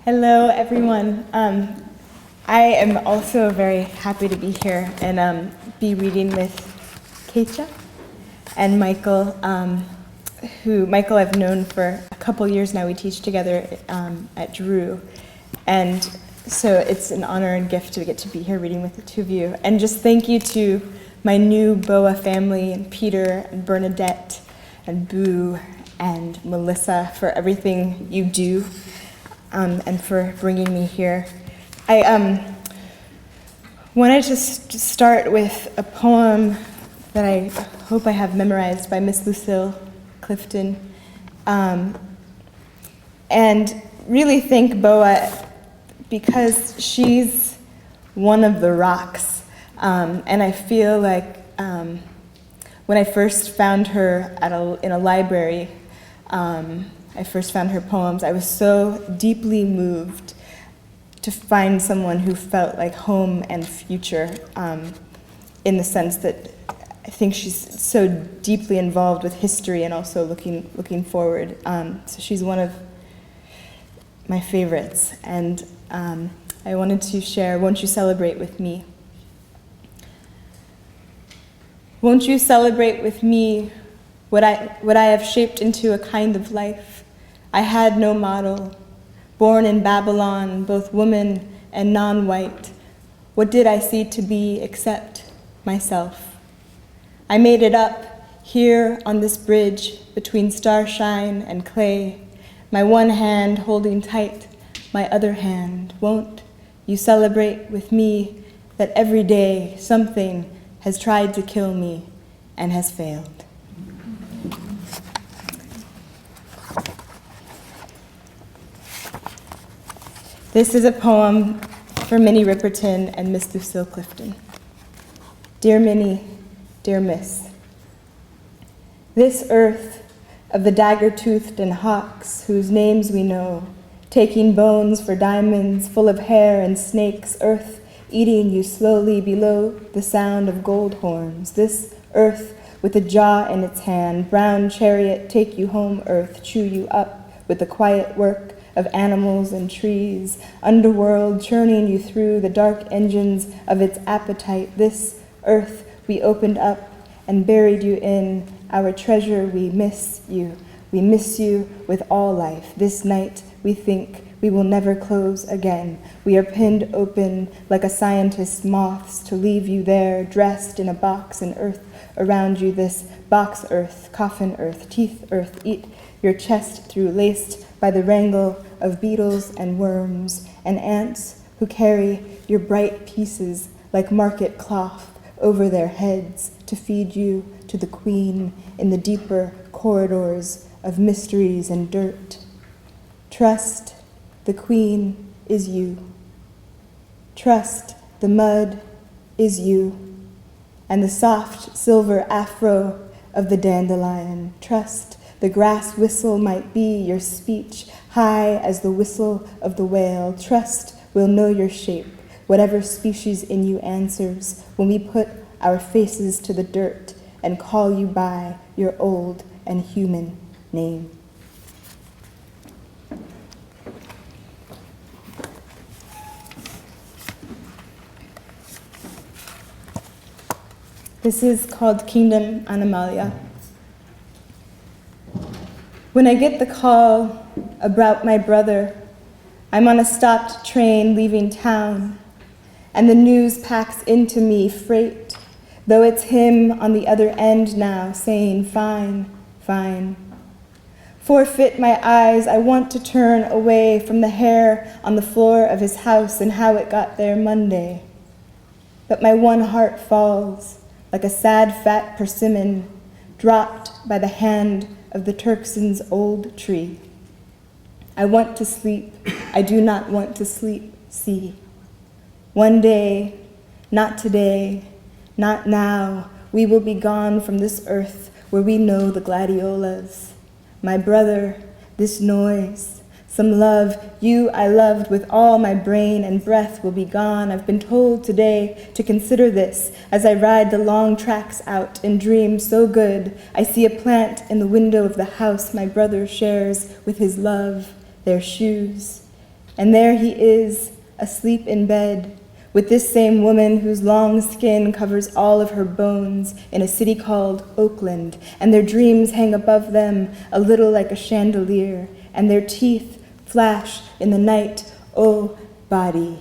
Hello, everyone. I am also very happy to be here and be reading with Keisha and Michael, who Michael I've known for a couple years now. We teach together at Drew, and so it's an honor and gift to get to be here reading with the two of you. And just thank you to my new BOA family, and Peter and Bernadette and Boo and Melissa for everything you do. And for bringing me here. I wanted to start with a poem that I hope I have memorized by Miss Lucille Clifton, and really thank Boa because she's one of the rocks, and I feel like when I first found her in a library, I first found her poems, I was so deeply moved to find someone who felt like home and future, in the sense that I think she's so deeply involved with history and also looking forward. So she's one of my favorites, and I wanted to share "Won't You Celebrate With Me?" Won't you celebrate with me what I have shaped into a kind of life? I had no model, born in Babylon, both woman and non-white. What did I see to be except myself? I made it up here on this bridge between starshine and clay, my one hand holding tight my other hand. Won't you celebrate with me that every day something has tried to kill me and has failed? This is a poem for Minnie Ripperton and Miss Lucille Clifton. Dear Minnie, dear Miss, this earth of the dagger-toothed and hawks whose names we know, taking bones for diamonds, full of hair and snakes, earth eating you slowly below the sound of gold horns. This earth with a jaw in its hand, brown chariot take you home, earth, chew you up with the quiet work of animals and trees, underworld churning you through the dark engines of its appetite. This earth we opened up and buried you in, our treasure. We miss you with all life. This night we think we will never close again. We are pinned open like a scientist's moths to leave you there, dressed in a box and earth around you. This box earth, coffin earth, teeth earth, eat your chest through, laced by the wrangle of beetles and worms and ants who carry your bright pieces like market cloth over their heads to feed you to the queen in the deeper corridors of mysteries and dirt. Trust the queen is you. Trust the mud is you, and the soft silver afro of the dandelion. Trust the grass whistle might be your speech, high as the whistle of the whale. Trust we'll know your shape, whatever species in you answers, when we put our faces to the dirt and call you by your old and human name. This is called Kingdom Animalia. When I get the call about my brother, I'm on a stopped train leaving town, and the news packs into me freight, though it's him on the other end now saying, fine, fine. Forfeit my eyes, I want to turn away from the hair on the floor of his house and how it got there Monday. But my one heart falls like a sad fat persimmon dropped by the hand of the Turkson's old tree. I want to sleep, I do not want to sleep, see. One day, not today, not now, we will be gone from this earth where we know the gladiolas. My brother, this noise, some love, you I loved with all my brain and breath will be gone. I've been told today to consider this as I ride the long tracks out and dream so good. I see a plant in the window of the house my brother shares with his love, their shoes. And there he is, asleep in bed, with this same woman whose long skin covers all of her bones in a city called Oakland, and their dreams hang above them a little like a chandelier, and their teeth flash in the night. O body,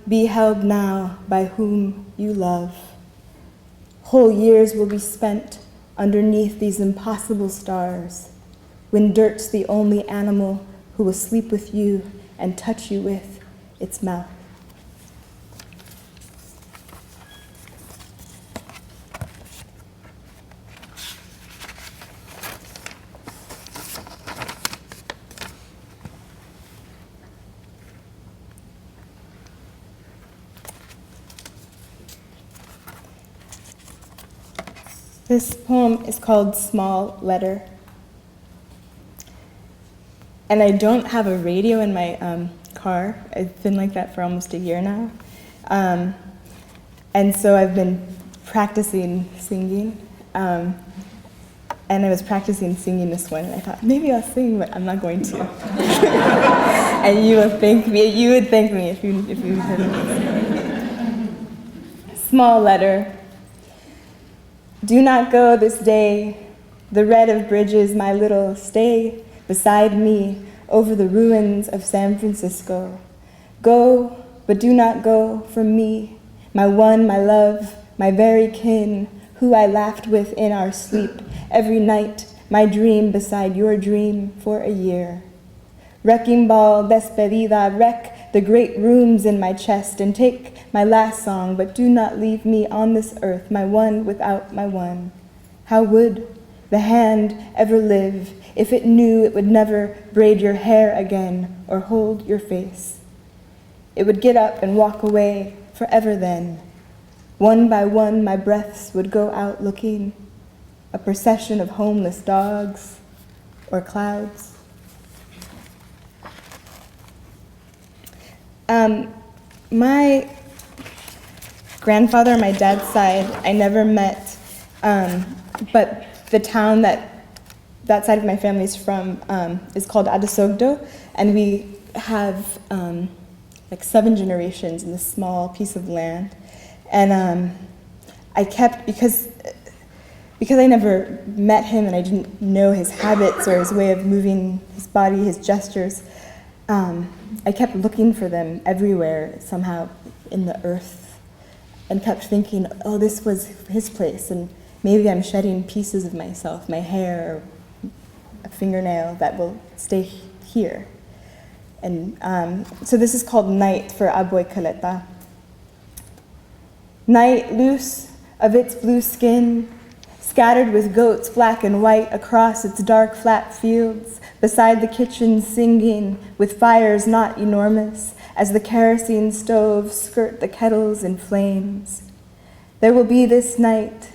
be held now by whom you love. Whole years will be spent underneath these impossible stars, when dirt's the only animal who will sleep with you and touch you with its mouth. This poem is called Small Letter. And I don't have a radio in my car. It's been like that for almost a year now. And so I've been practicing singing. And I was practicing singing this one, and I thought, maybe I'll sing, but I'm not going to. And you would thank me if you heard me. Small letter. Do not go this day, the red of bridges, my little, stay beside me over the ruins of San Francisco. Go, but do not go from me, my one, my love, my very kin, who I laughed with in our sleep every night, my dream beside your dream for a year. Wrecking ball, despedida, wreck the great rooms in my chest and take my last song, but do not leave me on this earth, my one without my one. How would the hand ever live if it knew it would never braid your hair again or hold your face? It would get up and walk away forever then. One by one, my breaths would go out looking, a procession of homeless dogs or clouds. My grandfather on my dad's side, I never met, but the town that side of my family is from is called Adesogdo, and we have like 7 generations in this small piece of land. And I kept, because I never met him and I didn't know his habits or his way of moving his body, his gestures, I kept looking for them everywhere, somehow in the earth, and kept thinking, oh, this was his place, and maybe I'm shedding pieces of myself, my hair, or a fingernail that will stay here. And so this is called Night for Aboy Caleta. Night, loose of its blue skin, scattered with goats black and white across its dark flat fields, beside the kitchen singing, with fires not enormous, as the kerosene stoves skirt the kettles in flames. There will be this night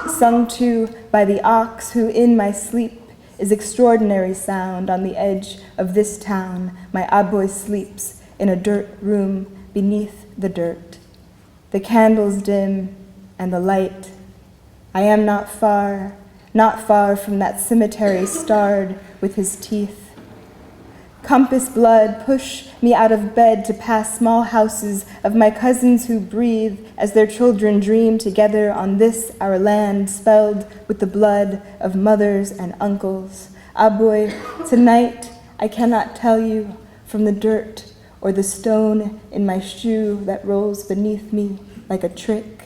sung to by the ox who in my sleep is extraordinary sound on the edge of this town. My aboy sleeps in a dirt room beneath the dirt. The candles dim and the light. I am not far from that cemetery starred with his teeth. Compass blood, push me out of bed to pass small houses of my cousins who breathe as their children dream together on this our land spelled with the blood of mothers and uncles. Aboy, tonight I cannot tell you from the dirt or the stone in my shoe that rolls beneath me like a trick.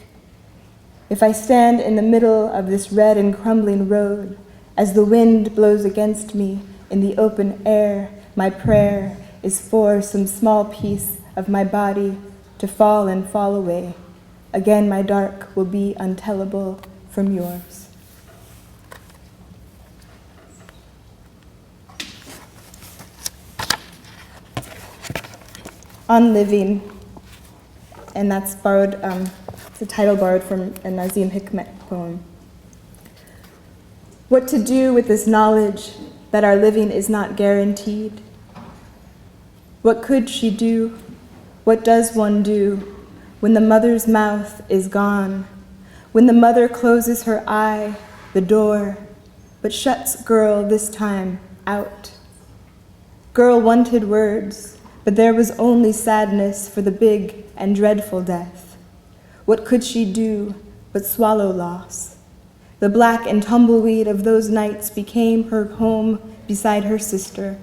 If I stand in the middle of this red and crumbling road, as the wind blows against me in the open air, my prayer is for some small piece of my body to fall and fall away. Again, my dark will be untellable from yours. On Living, and that's borrowed, it's a title borrowed from a Nazim Hikmet poem. What to do with this knowledge that our living is not guaranteed? What could she do? What does one do when the mother's mouth is gone? When the mother closes her eye, the door, but shuts girl this time out? Girl wanted words, but there was only sadness for the big and dreadful death. What could she do but swallow loss? The black and tumbleweed of those nights became her home beside her sister.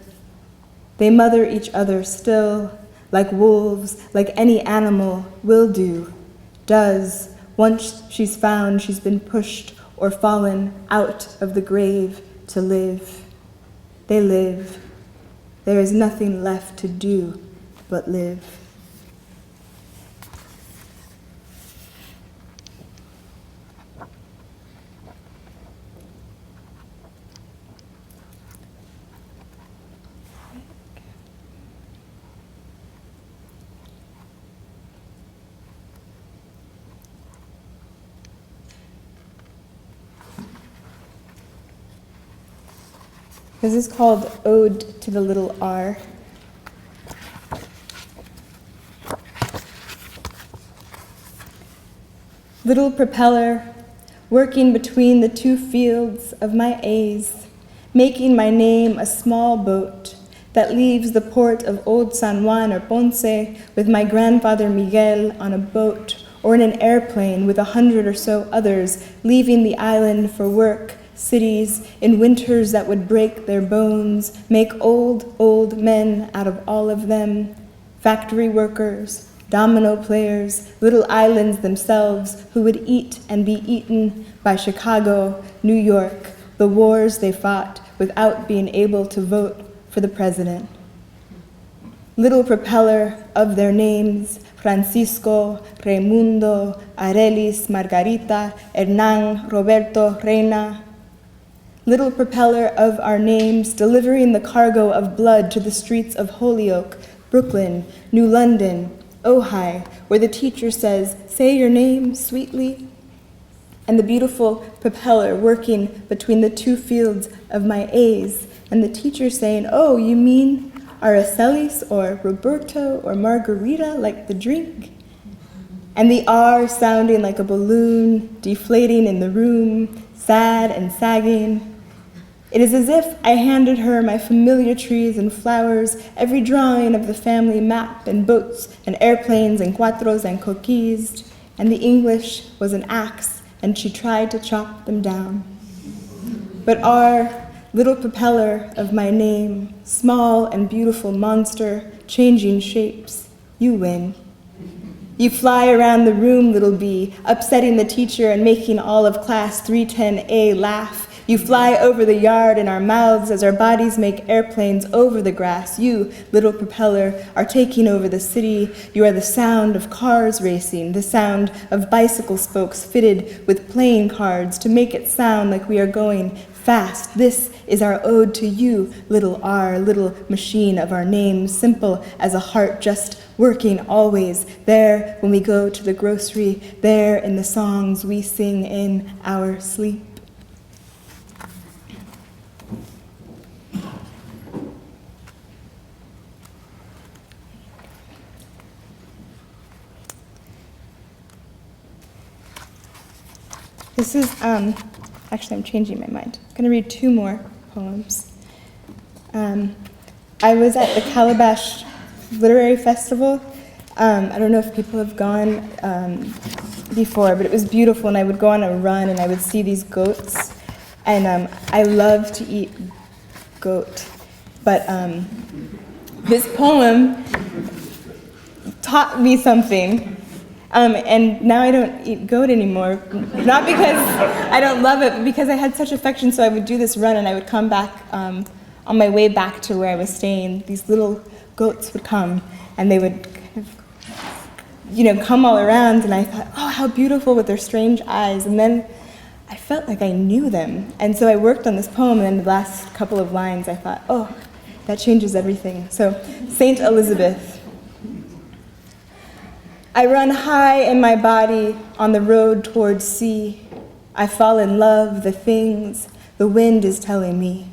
They mother each other still, like wolves, like any animal will do, does. Once she's found, she's been pushed or fallen out of the grave to live. They live. There is nothing left to do but live. This is called Ode to the Little R. Little propeller, working between the two fields of my A's, making my name a small boat that leaves the port of Old San Juan or Ponce with my grandfather Miguel on a boat or in an airplane with 100 or so others leaving the island for work, cities in winters that would break their bones, make old, old men out of all of them, factory workers, domino players, little islands themselves who would eat and be eaten by Chicago, New York, the wars they fought without being able to vote for the president. Little propeller of their names, Francisco, Raimundo, Arelis, Margarita, Hernan, Roberto, Reina. Little propeller of our names, delivering the cargo of blood to the streets of Holyoke, Brooklyn, New London, Ojai, where the teacher says, "Say your name sweetly." And the beautiful propeller working between the two fields of my A's, and the teacher saying, "Oh, you mean Aracelis or Roberto or Margarita, like the drink?" And the R sounding like a balloon, deflating in the room, sad and sagging. It is as if I handed her my familiar trees and flowers, every drawing of the family map, and boats and airplanes and cuatros and coquilles, and the English was an axe, and she tried to chop them down. But our little propeller of my name, small and beautiful monster, changing shapes, you win. You fly around the room, little bee, upsetting the teacher and making all of class 310A laugh. You fly over the yard in our mouths as our bodies make airplanes over the grass. You, little propeller, are taking over the city. You are the sound of cars racing, the sound of bicycle spokes fitted with playing cards to make it sound like we are going fast. This is our ode to you, little R, little machine of our names, simple as a heart, just working always, there when we go to the grocery, there in the songs we sing in our sleep. This is, actually I'm changing my mind. I'm going to read two more poems. I was at the Calabash Literary Festival. I don't know if people have gone before, but it was beautiful, and I would go on a run, and I would see these goats, and I love to eat goat. But this poem taught me something. And now I don't eat goat anymore, not because I don't love it, but because I had such affection, so I would do this run and I would come back, on my way back to where I was staying, these little goats would come and they would kind of, come all around, and I thought, oh, how beautiful with their strange eyes, and then I felt like I knew them, and so I worked on this poem, and in the last couple of lines I thought, oh, that changes everything. So, Saint Elizabeth. I run high in my body on the road towards sea. I fall in love, the things the wind is telling me.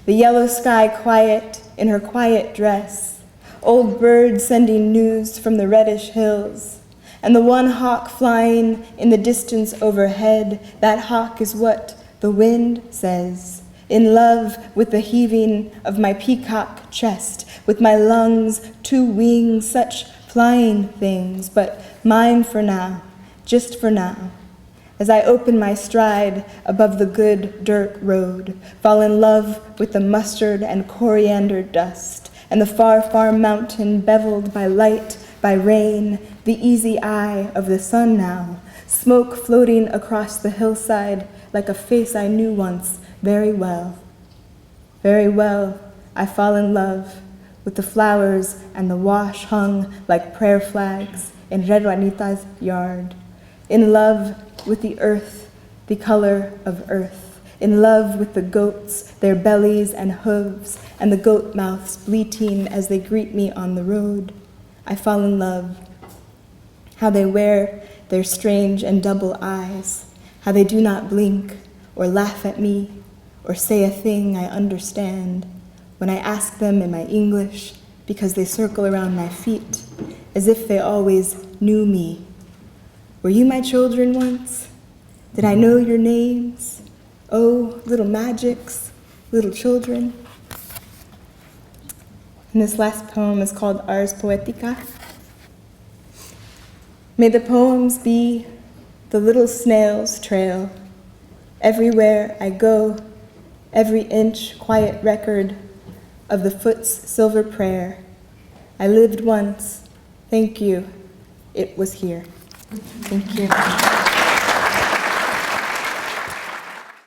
The yellow sky quiet in her quiet dress, old birds sending news from the reddish hills, and the one hawk flying in the distance overhead. That hawk is what the wind says. in love with the heaving of my peacock chest, with my lungs, 2 wings, such flying things, but mine for now, just for now. As I open my stride above the good dirt road, fall in love with the mustard and coriander dust, and the far, far mountain beveled by light, by rain, the easy eye of the sun now, smoke floating across the hillside like a face I knew once very well. Very well, I fall in love with the flowers and the wash hung like prayer flags in Red Juanita's yard, in love with the earth, the color of earth, in love with the goats, their bellies and hooves, and the goat mouths bleating as they greet me on the road. I fall in love. How they wear their strange and double eyes, how they do not blink or laugh at me or say a thing I understand when I ask them in my English, because they circle around my feet as if they always knew me. Were you my children once? Did I know your names? Oh, little magics, little children. And this last poem is called Ars Poetica. May the poems be the little snail's trail. Everywhere I go, every inch quiet record of the foot's silver prayer. I lived once. Thank you. It was here. Thank you.